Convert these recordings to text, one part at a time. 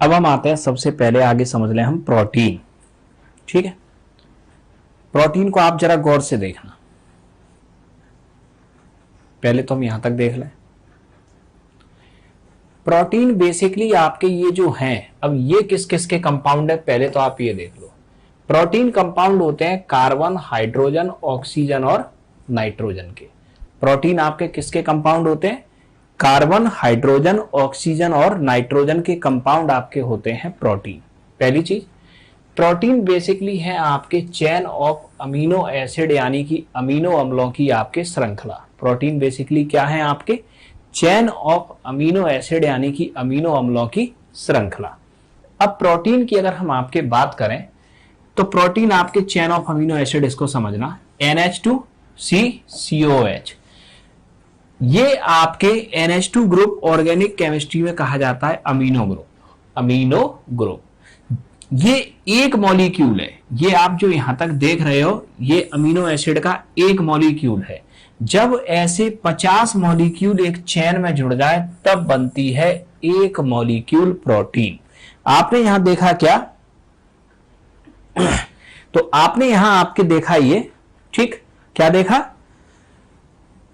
अब हम आते हैं, सबसे पहले आगे समझ लें हम प्रोटीन। ठीक है, प्रोटीन को आप जरा गौर से देखना, पहले तो हम यहां तक देख लें। प्रोटीन बेसिकली आपके ये जो हैं, अब ये किस किस के कंपाउंड है पहले तो आप ये देख लो। प्रोटीन कंपाउंड होते हैं कार्बन, हाइड्रोजन, ऑक्सीजन और नाइट्रोजन के। प्रोटीन आपके किसके कंपाउंड होते हैं? कार्बन, हाइड्रोजन, ऑक्सीजन और नाइट्रोजन के कंपाउंड आपके होते हैं प्रोटीन। पहली चीज, प्रोटीन बेसिकली है आपके चेन ऑफ अमीनो एसिड, यानी कि अमीनो अम्लों की आपके श्रृंखला। प्रोटीन बेसिकली क्या है? आपके चेन ऑफ अमीनो एसिड, यानी कि अमीनो अम्लों की श्रृंखला। अब प्रोटीन की अगर हम आपके बात करें तो प्रोटीन आपके चेन ऑफ अमीनो एसिड, इसको समझना, NH2CCOH, ये आपके NH2 ग्रुप ऑर्गेनिक केमिस्ट्री में कहा जाता है अमीनो ग्रुप। अमीनो ग्रुप ये एक मॉलिक्यूल है, ये आप जो यहां तक देख रहे हो ये अमीनो एसिड का एक मॉलिक्यूल है। जब ऐसे 50 मॉलिक्यूल एक चेन में जुड़ जाए तब बनती है एक मॉलिक्यूल प्रोटीन। आपने यहां देखा क्या? तो आपने यहां आपके देखा ये, ठीक, क्या देखा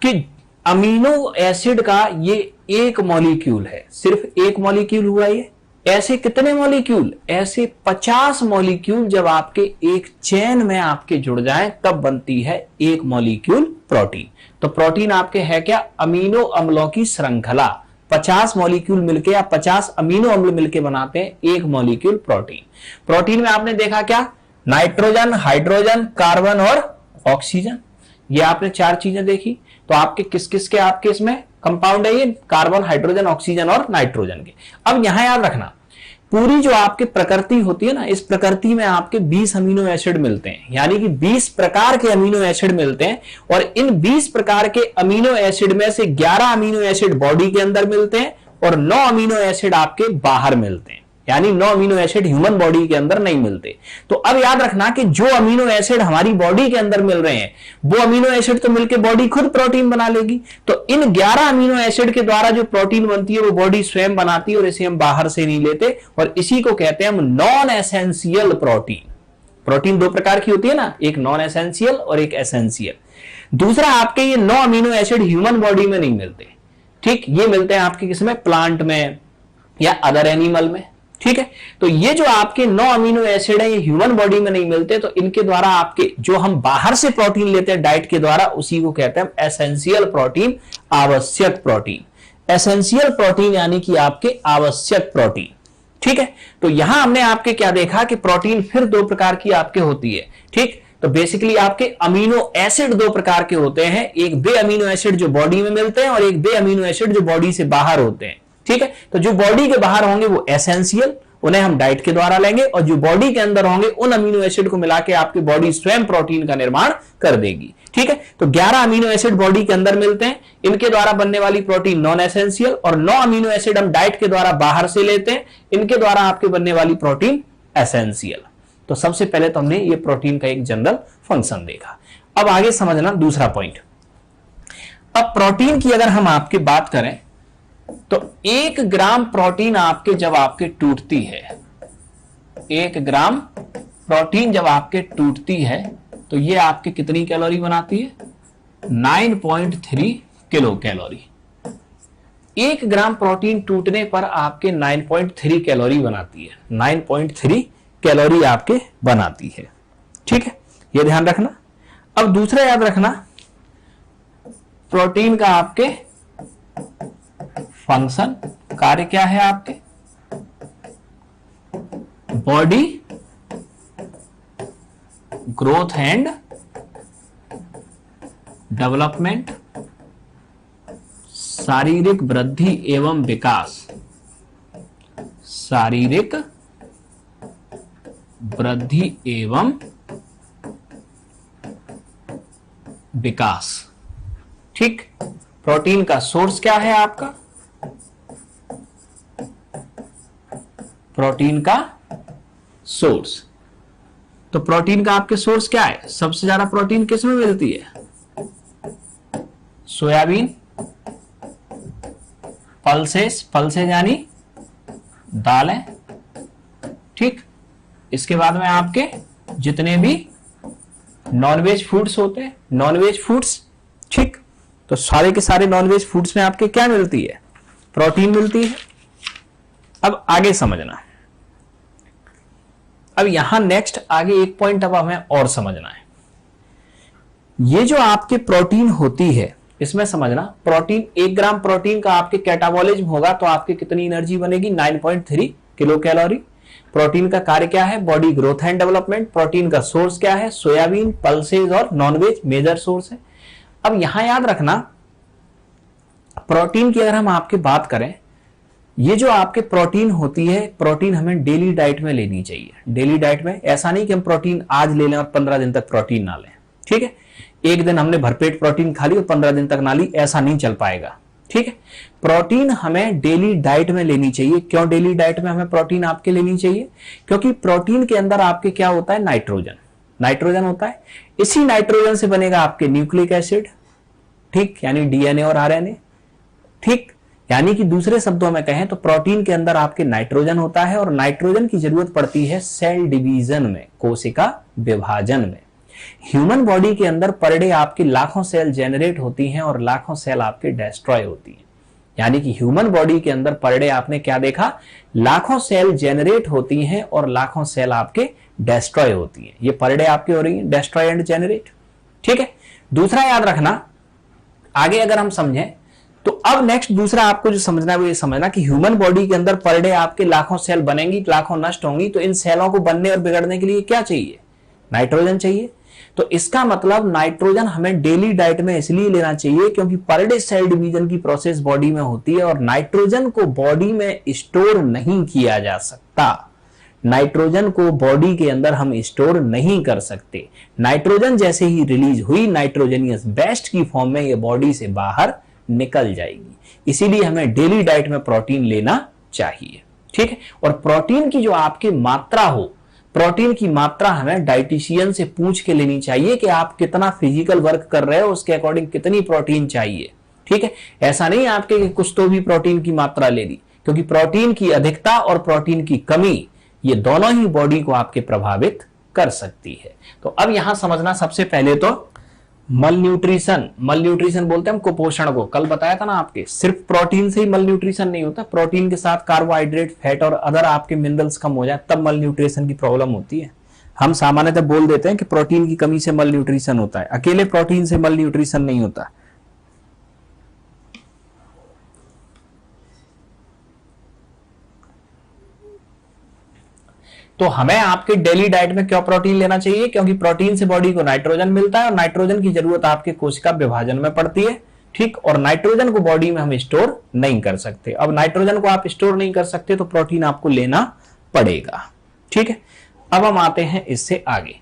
कि अमीनो एसिड का ये एक मॉलिक्यूल है, सिर्फ एक मॉलिक्यूल हुआ ये। ऐसे कितने मॉलिक्यूल? ऐसे 50 मॉलिक्यूल जब आपके एक चेन में आपके जुड़ जाएं तब बनती है एक मॉलिक्यूल प्रोटीन। तो प्रोटीन आपके है क्या? अमीनो अम्लों की श्रृंखला। 50 मॉलिक्यूल मिलके या 50 अमीनो अम्ल मिलके बनाते हैं एक मॉलिक्यूल प्रोटीन। प्रोटीन में आपने देखा क्या? नाइट्रोजन, हाइड्रोजन, कार्बन और ऑक्सीजन, ये आपने 4 चीजें देखी। तो आपके किस किस के आपके इसमें कंपाउंड है? ये कार्बन, हाइड्रोजन, ऑक्सीजन और नाइट्रोजन के। अब यहां याद रखना, पूरी जो आपकी प्रकृति होती है ना, इस प्रकृति में आपके 20 अमीनो एसिड मिलते हैं, यानी कि 20 प्रकार के अमीनो एसिड मिलते हैं। और इन 20 प्रकार के अमीनो एसिड में से 11 अमीनो एसिड बॉडी के अंदर मिलते हैं और 9 अमीनो एसिड आपके बाहर मिलते हैं, यानी 9 अमीनो एसिड ह्यूमन बॉडी के अंदर नहीं मिलते। तो अब याद रखना कि जो अमीनो एसिड हमारी बॉडी के अंदर मिल रहे हैं वो अमीनो एसिड तो मिलकर बॉडी खुद प्रोटीन बना लेगी। तो इन 11 अमीनो एसिड के द्वारा जो प्रोटीन बनती है वो बॉडी स्वयं बनाती है और इसे हम बाहर से नहीं लेते, और इसी को कहते हैं हम नॉन एसेंशियल प्रोटीन। प्रोटीन 2 प्रकार की होती है ना, एक नॉन एसेंशियल और एक एसेंशियल। दूसरा, आपके ये 9 अमीनो एसिड ह्यूमन बॉडी में नहीं मिलते, ठीक, ये मिलते हैं आपके किसमें? प्लांट में या अदर एनिमल में। ठीक है, तो ये जो आपके 9 अमीनो एसिड है ये ह्यूमन बॉडी में नहीं मिलते, तो इनके द्वारा आपके जो हम बाहर से प्रोटीन लेते हैं डाइट के द्वारा, उसी को कहते हैं एसेंशियल प्रोटीन, आवश्यक प्रोटीन। एसेंशियल प्रोटीन यानी कि आपके आवश्यक प्रोटीन। ठीक है, तो यहां हमने आपके क्या देखा कि प्रोटीन फिर 2 प्रकार की आपके होती है। ठीक, तो बेसिकली आपके अमीनो एसिड 2 प्रकार के होते हैं, एक बे अमीनो एसिड जो बॉडी में मिलते हैं और एक बे अमीनो एसिड जो बॉडी से बाहर होते हैं। ठीक है, तो जो बॉडी के बाहर होंगे वो एसेंशियल, उन्हें हम डाइट के द्वारा लेंगे, और जो बॉडी के अंदर होंगे उन अमीनो एसिड को मिला के आपकी बॉडी स्वयं प्रोटीन का निर्माण कर देगी। ठीक है, तो 11 अमीनो एसिड बॉडी के अंदर मिलते हैं, इनके द्वारा बनने वाली प्रोटीन नॉन एसेंशियल, और 9 अमीनो एसिड हम डाइट के द्वारा बाहर से लेते हैं, इनके द्वारा आपके बनने वाली प्रोटीन एसेंशियल। तो सबसे पहले तो हमने ये प्रोटीन का एक जनरल फंक्शन देखा। अब आगे समझना दूसरा पॉइंट। अब प्रोटीन की अगर हम आपकी बात करें तो 1 ग्राम प्रोटीन आपके जब आपके टूटती है, 1 ग्राम प्रोटीन जब आपके टूटती है तो ये आपके कितनी कैलोरी बनाती है? 9.3 किलो कैलोरी। 1 ग्राम प्रोटीन टूटने पर आपके 9.3 कैलोरी बनाती है, 9.3 कैलोरी आपके बनाती है। ठीक है, ये ध्यान रखना। अब दूसरा याद रखना, प्रोटीन का आपके फंक्शन, कार्य क्या है आपके? बॉडी ग्रोथ एंड डेवलपमेंट, शारीरिक वृद्धि एवं विकास, शारीरिक वृद्धि एवं विकास। ठीक, प्रोटीन का सोर्स क्या है आपका? प्रोटीन का सोर्स, तो प्रोटीन का आपके सोर्स क्या है? सबसे ज्यादा प्रोटीन किस में मिलती है? सोयाबीन, पल्सेस, पल्सेस यानी दालें, ठीक। इसके बाद में आपके जितने भी नॉनवेज फूड्स होते हैं, नॉनवेज फूड्स, ठीक, तो सारे के सारे नॉनवेज फूड्स में आपके क्या मिलती है? प्रोटीन मिलती है। अब आगे समझना, अब यहां नेक्स्ट आगे एक पॉइंट अब हमें और समझना है। ये जो आपके प्रोटीन होती है, इसमें समझना, प्रोटीन 1 ग्राम प्रोटीन का आपके कैटाबॉलिज्म होगा तो आपकी कितनी एनर्जी बनेगी? 9.3 किलो कैलोरी। प्रोटीन का कार्य क्या है? Body growth and development. Protein का सोर्स क्या है? सोयाबीन, पल्सेज और नॉनवेज मेजर सोर्स है। अब यहां याद रखना, प्रोटीन की अगर हम आपके बात करें, ये जो आपके प्रोटीन होती है, प्रोटीन हमें डेली डाइट में लेनी चाहिए। डेली डाइट में ऐसा नहीं कि हम प्रोटीन आज ले लें और 15 दिन तक प्रोटीन ना लें, ठीक है। एक दिन हमने भरपेट प्रोटीन खा ली और 15 दिन तक ना ली, ऐसा नहीं चल पाएगा, ठीक है। प्रोटीन हमें डेली डाइट में लेनी चाहिए। क्यों डेली डाइट में हमें प्रोटीन आपके लेनी चाहिए? क्योंकि प्रोटीन के अंदर आपके क्या होता है? नाइट्रोजन, नाइट्रोजन होता है। इसी नाइट्रोजन से बनेगा आपके न्यूक्लिक एसिड, ठीक, यानी डीएनए और आरएनए, ठीक। यानी कि दूसरे शब्दों में कहें तो प्रोटीन के अंदर आपके नाइट्रोजन होता है और नाइट्रोजन की जरूरत पड़ती है सेल डिवीजन में, कोशिका विभाजन में। ह्यूमन बॉडी के अंदर पर डे आपकी लाखों सेल जनरेट होती हैं और लाखों सेल आपके डिस्ट्रॉय होती हैं। यानी कि ह्यूमन बॉडी के अंदर पर डे आपने क्या देखा? लाखों सेल जनरेट होती हैं और लाखों सेल आपके डिस्ट्रॉय होती हैं। ये पर डे आपके हो रही है, डिस्ट्रॉय एंड जनरेट, ठीक है। दूसरा याद रखना, आगे अगर हम समझें तो अब नेक्स्ट दूसरा आपको जो समझना है वो ये समझना कि ह्यूमन बॉडी के अंदर पर डे आपके लाखों सेल बनेंगी, लाखों नष्ट होंगी, तो इन सेलों को बनने और बिगड़ने के लिए क्या चाहिए? नाइट्रोजन चाहिए। तो इसका मतलब नाइट्रोजन हमें डेली डाइट में इसलिए लेना चाहिए क्योंकि पर डे सेल डिवीजन की प्रोसेस बॉडी में होती है और नाइट्रोजन को बॉडी में स्टोर नहीं किया जा सकता। नाइट्रोजन को बॉडी के अंदर हम स्टोर नहीं कर सकते। नाइट्रोजन जैसे ही रिलीज हुई, नाइट्रोजनियस वेस्ट की फॉर्म में ये बॉडी से बाहर निकल जाएगी। इसीलिए हमें डेली डाइट में प्रोटीन लेना चाहिए, ठीक है। और प्रोटीन की जो आपकी मात्रा हो, प्रोटीन की मात्रा हमें डाइटिशियन से पूछ के लेनी चाहिए कि आप कितना फिजिकल वर्क कर रहे हो, उसके अकॉर्डिंग कितनी प्रोटीन चाहिए, ठीक है। ऐसा नहीं आपके कि कुछ तो भी प्रोटीन की मात्रा ले ली, क्योंकि प्रोटीन की अधिकता और प्रोटीन की कमी, ये दोनों ही बॉडी को आपके प्रभावित कर सकती है। तो अब यहां समझना, सबसे पहले तो मल न्यूट्रिशन, मल न्यूट्रिशन बोलते हैं हम कुपोषण को। कल बताया था ना आपके, सिर्फ प्रोटीन से ही मल न्यूट्रिशन नहीं होता, प्रोटीन के साथ कार्बोहाइड्रेट, फैट और अदर आपके मिनरल्स कम हो जाए तब मल न्यूट्रिशन की प्रॉब्लम होती है। हम सामान्यतः बोल देते हैं कि प्रोटीन की कमी से मल न्यूट्रिशन होता है, अकेले प्रोटीन से मल न्यूट्रिशन नहीं होता। तो हमें आपके डेली डाइट में क्यों प्रोटीन लेना चाहिए? क्योंकि प्रोटीन से बॉडी को नाइट्रोजन मिलता है और नाइट्रोजन की जरूरत आपके कोशिका विभाजन में पड़ती है, ठीक। और नाइट्रोजन को बॉडी में हम स्टोर नहीं कर सकते। अब नाइट्रोजन को आप स्टोर नहीं कर सकते तो प्रोटीन आपको लेना पड़ेगा, ठीक है। अब हम आते हैं इससे आगे।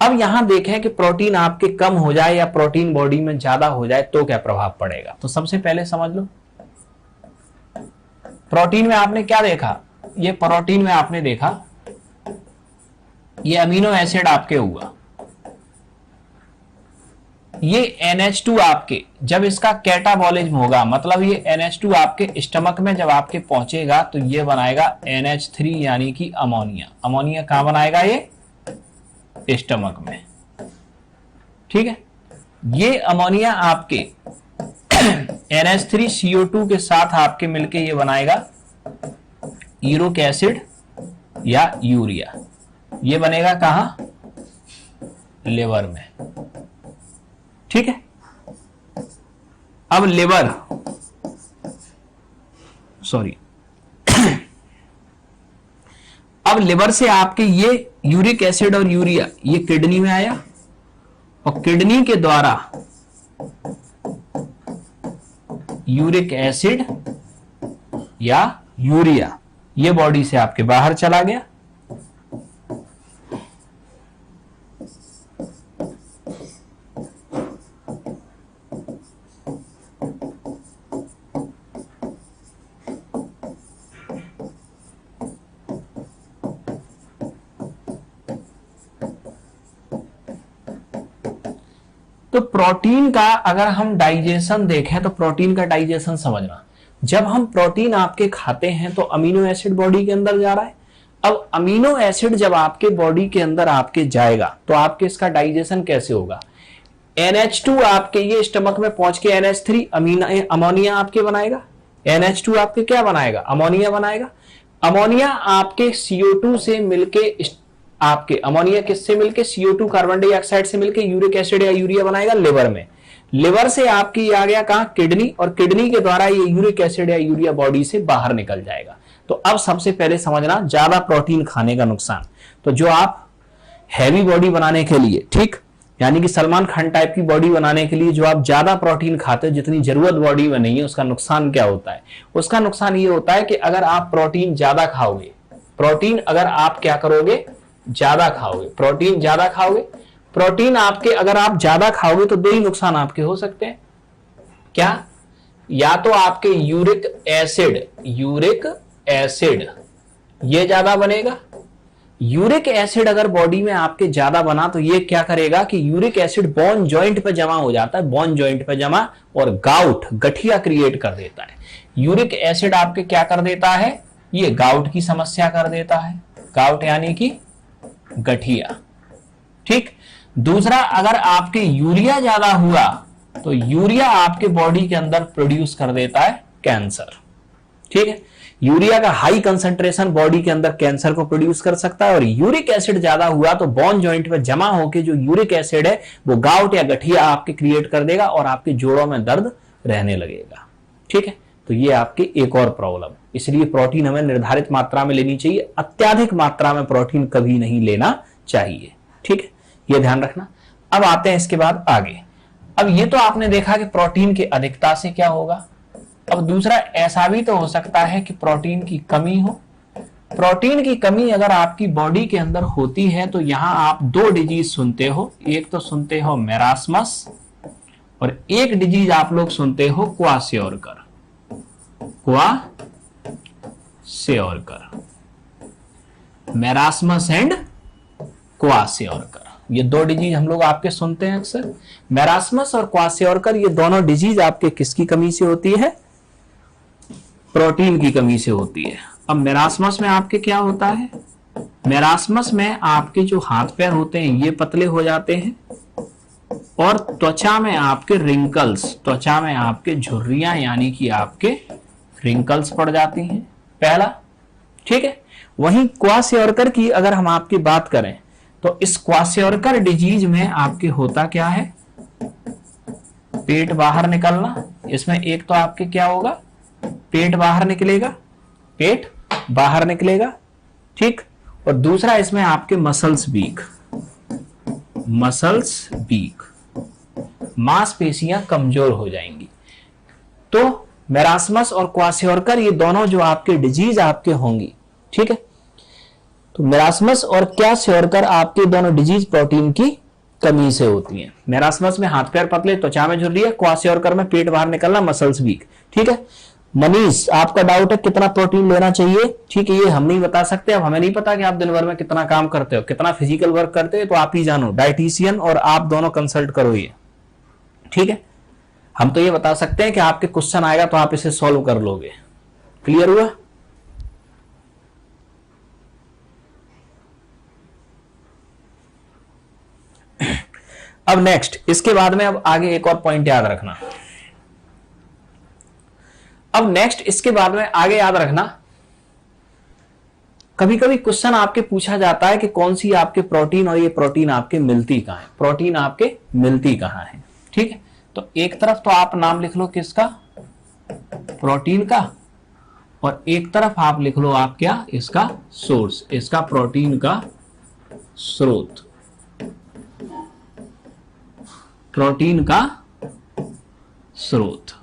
अब यहां देखें कि प्रोटीन आपके कम हो जाए या प्रोटीन बॉडी में ज्यादा हो जाए तो क्या प्रभाव पड़ेगा। तो सबसे पहले समझ लो, प्रोटीन में आपने क्या देखा? ये प्रोटीन में आपने देखा ये अमीनो एसिड आपके हुआ, ये NH2 आपके, जब इसका कैटाबॉलिज्म होगा, मतलब ये NH2 आपके स्टमक में जब आपके पहुंचेगा तो ये बनाएगा NH3 यानी कि अमोनिया। अमोनिया कहां बनाएगा? ये स्टमक में, ठीक है। ये अमोनिया आपके NH3CO2 के साथ आपके मिलके ये बनाएगा यूरिक एसिड या यूरिया। ये बनेगा कहां? लिवर में, ठीक है। अब लिवर, सॉरी अब लिवर से आपके ये यूरिक एसिड और यूरिया ये किडनी में आया और किडनी के द्वारा यूरिक एसिड या यूरिया ये बॉडी से आपके बाहर चला गया। तो प्रोटीन का अगर हम डाइजेशन देखें तो प्रोटीन का डाइजेशन समझना, जब हम प्रोटीन आपके खाते हैं तो अमीनो एसिड बॉडी के अंदर जा रहा है, अब अमीनो एसिड जब आपके बॉडी के अंदर आपके जाएगा तो आपके इसका डाइजेशन कैसे होगा? NH2 आपके ये स्टमक में पहुंच के NH3 अमोनिया आपके बनाएगा। NH2 आपके क्या बनाएगा? अमोनिया बनाएगा। अमोनिया आपके CO2 से मिलके आपके अमोनिया किससे मिलके? CO2 कार्बन डाइऑक्साइड से मिलके यूरिक एसिड या यूरिया बनाएगा लिवर में। लिवर से आपकी आ गया कहां? किडनी, और किडनी के द्वारा ये यूरिक एसिड या यूरिया बॉडी से बाहर निकल जाएगा। तो अब सबसे पहले समझना ज्यादा प्रोटीन खाने का नुकसान। तो जो आप हैवी बॉडी बनाने के लिए, ठीक, यानी कि सलमान खान टाइप की बॉडी बनाने के लिए जो आप ज्यादा प्रोटीन खाते हो, जितनी जरूरत बॉडी में नहीं है, उसका नुकसान क्या होता है? उसका नुकसान ये होता है कि अगर आप प्रोटीन ज्यादा खाओगे, प्रोटीन अगर आप क्या करोगे? ज्यादा खाओगे, प्रोटीन ज्यादा खाओगे, प्रोटीन आपके अगर आप ज्यादा खाओगे तो दो ही नुकसान आपके हो सकते हैं। क्या? या तो आपके यूरिक एसिड ये ज्यादा बनेगा। यूरिक एसिड अगर बॉडी में आपके ज्यादा बना तो ये क्या करेगा कि यूरिक एसिड बोन जॉइंट पे जमा हो जाता है, बोन जॉइंट पे जमा, और गाउट, गठिया क्रिएट कर देता है। यूरिक एसिड आपके क्या कर देता है? ये गाउट की समस्या कर देता है। गाउट यानी कि गठिया, ठीक। दूसरा, अगर आपके यूरिया ज्यादा हुआ तो यूरिया आपके बॉडी के अंदर प्रोड्यूस कर देता है कैंसर, ठीक है। यूरिया का हाई कंसंट्रेशन बॉडी के अंदर कैंसर को प्रोड्यूस कर सकता है। और यूरिक एसिड ज्यादा हुआ तो बोन जॉइंट में जमा होकर जो यूरिक एसिड है वो गाउट या गठिया आपके क्रिएट कर देगा और आपके जोड़ों में दर्द रहने लगेगा, ठीक है। तो ये आपकी एक और प्रॉब्लम। इसलिए प्रोटीन हमें निर्धारित मात्रा में लेनी चाहिए, अत्यधिक मात्रा में प्रोटीन कभी नहीं लेना चाहिए, ठीक है, ये ध्यान रखना। अब आते हैं इसके बाद आगे। अब ये तो आपने देखा कि प्रोटीन की अधिकता से क्या होगा। अब दूसरा, ऐसा भी तो हो सकता है कि प्रोटीन की कमी हो। प्रोटीन की कमी अगर आपकी बॉडी के अंदर होती है तो यहां आप दो डिजीज सुनते हो। एक तो सुनते हो मेरास्मस और एक डिजीज आप लोग सुनते हो क्वासियोरकर। मेरास्मस एंड क्वासियोरकर, ये दो डिजीज हम लोग आपके सुनते हैं अक्सर। मेरास्मस और क्वासियोरकर ये दोनों डिजीज आपके किसकी कमी से होती है? प्रोटीन की कमी से होती है। अब मेरास्मस में आपके क्या होता है? मेरास्मस में आपके जो हाथ पैर होते हैं ये पतले हो जाते हैं और त्वचा में आपके रिंकल्स, त्वचा में आपके झुर्रियां यानी कि आपके रिंकल्स पड़ जाती हैं, पहला, ठीक है। वहीं क्वासियोरकर की अगर हम आपकी बात करें तो इस क्वासियोरकर डिजीज में आपके होता क्या है? पेट बाहर निकलना। इसमें एक तो आपके क्या होगा? पेट बाहर निकलेगा, पेट बाहर निकलेगा, ठीक। और दूसरा इसमें आपके मसल्स वीक, मांसपेशियां कमजोर हो जाएंगी। तो मेरास्मस और क्वासियोरकर ये दोनों जो आपके डिजीज आपके होंगी, ठीक है। तो मेरास्मस और क्वासियोरकर आपके दोनों डिजीज प्रोटीन की कमी से होती है। मेरास्मस में हाथ पैर पतले, त्वचा में झुर्रियां, क्वासियोरकर में पेट बाहर निकलना, मसल्स वीक, ठीक है। मनीष, आपका डाउट है कितना प्रोटीन लेना चाहिए, ठीक है, ये हम नहीं बता सकते। अब हमें नहीं पता कि आप दिन भर में कितना काम करते हो, कितना फिजिकल वर्क करते हो, तो आप ही जानो, डाइटिशियन और आप दोनों कंसल्ट करो ये, ठीक है। हम तो ये बता सकते हैं कि आपके क्वेश्चन आएगा तो आप इसे सॉल्व कर लोगे। क्लियर हुआ? अब नेक्स्ट, इसके बाद में अब आगे एक और पॉइंट याद रखना। अब नेक्स्ट इसके बाद में आगे याद रखना, कभी कभी क्वेश्चन आपके पूछा जाता है कि कौन सी आपके प्रोटीन और ये प्रोटीन आपके मिलती कहां है, प्रोटीन आपके मिलती कहां है, ठीक है। तो एक तरफ तो आप नाम लिख लो किसका? प्रोटीन का, और एक तरफ आप लिख लो आप क्या? इसका सोर्स, इसका प्रोटीन का स्रोत, प्रोटीन का स्रोत,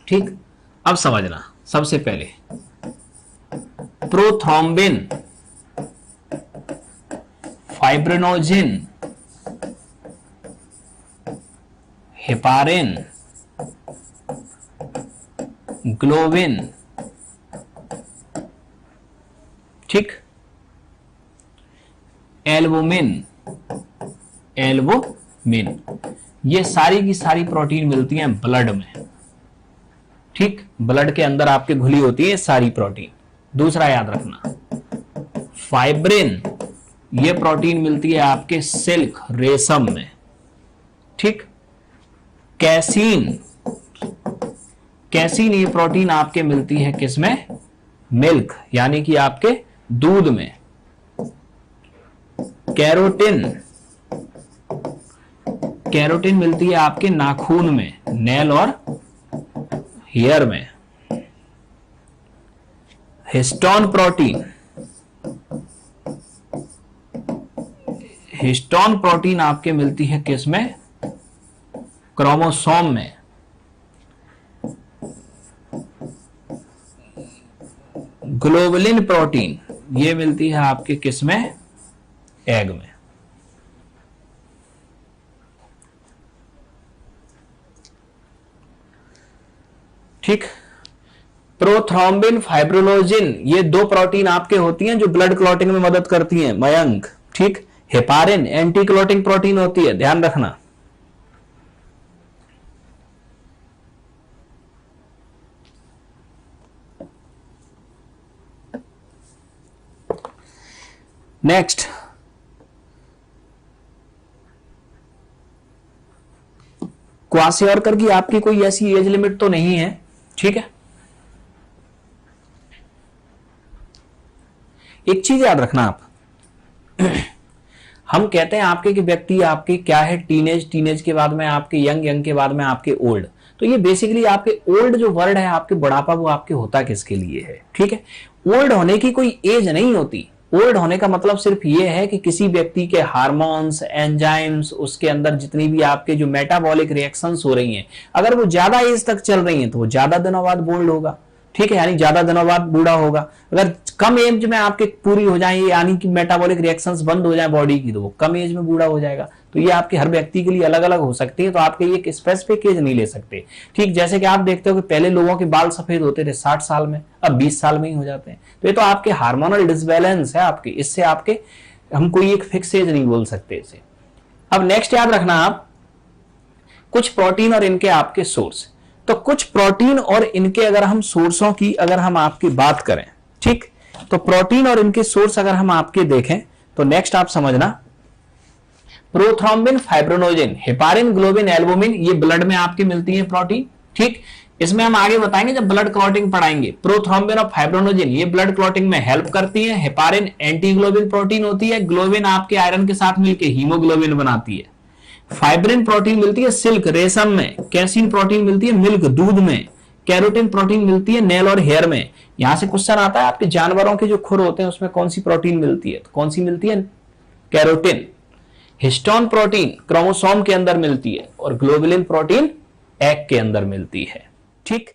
ठीक। अब समझना, सबसे पहले प्रोथ्रोम्बिन, फाइब्रिनोजिन, हेपारिन, ग्लोबिन, ठीक, एल्बुमिन, ये सारी की सारी प्रोटीन मिलती हैं ब्लड में, ठीक। ब्लड के अंदर आपके घुली होती है सारी प्रोटीन, दूसरा याद रखना, फाइब्रिन ये प्रोटीन मिलती है आपके सिल्क रेशम में, ठीक। कैसीन, कैसीन ये प्रोटीन आपके मिलती है किसमें, मिल्क यानी कि आपके दूध में। कैरोटिन, कैरोटिन मिलती है आपके नाखून में, नेल और हेयर में। हिस्टोन प्रोटीन, हिस्टोन प्रोटीन आपके मिलती है किसमें, क्रोमोसोम में। ग्लोबुलिन प्रोटीन ये मिलती है आपके किसमें, एग में। ठीक। प्रोथ्रोम्बिन, फाइब्रिनोजिन ये दो प्रोटीन आपके होती हैं जो ब्लड क्लॉटिंग में मदद करती हैं, मयंक, ठीक। हेपारिन एंटी क्लॉटिंग प्रोटीन होती है, ध्यान रखना। नेक्स्ट, क्वासियोरकर की आपकी कोई ऐसी एज लिमिट तो नहीं है, ठीक है। एक चीज याद रखना आप, हम कहते हैं आपके कि व्यक्ति आपके क्या है, टीनेज, टीनेज के बाद में आपके यंग, यंग के बाद में आपके ओल्ड। तो ये बेसिकली आपके ओल्ड जो वर्ड है आपके बुढ़ापा, वो आपके होता किसके लिए है, ठीक है। ओल्ड होने की कोई एज नहीं होती। ओल्ड होने का मतलब सिर्फ ये है कि किसी व्यक्ति के हार्मोन्स, एंजाइम्स, उसके अंदर जितनी भी आपके जो मेटाबॉलिक रिएक्शंस हो रही हैं, अगर वो ज्यादा एज तक चल रही हैं तो वो ज्यादा दिनों बाद बोल्ड होगा, ठीक है, यानी ज्यादा दिनों बाद बूढ़ा होगा। अगर कम एज में आपके पूरी हो जाए, यानी कि मेटाबॉलिक रिएक्शंस बंद हो जाए बॉडी की, तो वो कम एज में बूढ़ा हो जाएगा। तो ये आपके हर व्यक्ति के लिए अलग अलग हो सकती है, तो आपके एक स्पेसिफिक एज नहीं ले सकते, ठीक। जैसे कि आप देखते हो कि पहले लोगों के बाल सफेद होते थे 60 साल में, अब 20 साल में ही हो जाते हैं। तो ये तो आपके हार्मोनल डिसबैलेंस है आपके, इससे आपके हम कोई एक फिक्स एज नहीं बोल सकते इसे। अब नेक्स्ट याद रखना आप, कुछ प्रोटीन और इनके आपके सोर्स। तो कुछ प्रोटीन और इनके अगर हम सोर्सों की अगर हम आपकी बात करें, ठीक, तो प्रोटीन और इनके सोर्स अगर हम आपके देखें तो नेक्स्ट आप समझना, prothrombin, fibrinogen, heparin, globin, albumin ये ब्लड में आपके मिलती है प्रोटीन, ठीक। इसमें हम आगे बताएंगे जब ब्लड क्लॉटिंग पढ़ाएंगे। प्रोथ्रोम्बिन और फाइब्रिनोजिन ये ब्लड क्लॉटिंग में हेल्प करती है। हेपारिन एंटीग्लोबिन प्रोटीन होती है। ग्लोबिन आपके आयरन के साथ मिलकर हीमोग्लोबिन बनाती है। फाइब्रिन प्रोटीन मिलती है सिल्क रेशम में। कैसीन प्रोटीन मिलती है मिल्क दूध में। कैरोटिन प्रोटीन मिलती है नेल और हेयर में। यहां से क्वेश्चन आता है आपके जानवरों के जो खुर होते हैं उसमें कौन सी प्रोटीन मिलती है, तो कौन सी मिलती है, कैरोटिन। हिस्टोन प्रोटीन क्रोमोसोम के अंदर मिलती है और ग्लोबुलिन प्रोटीन एग के अंदर मिलती है, ठीक।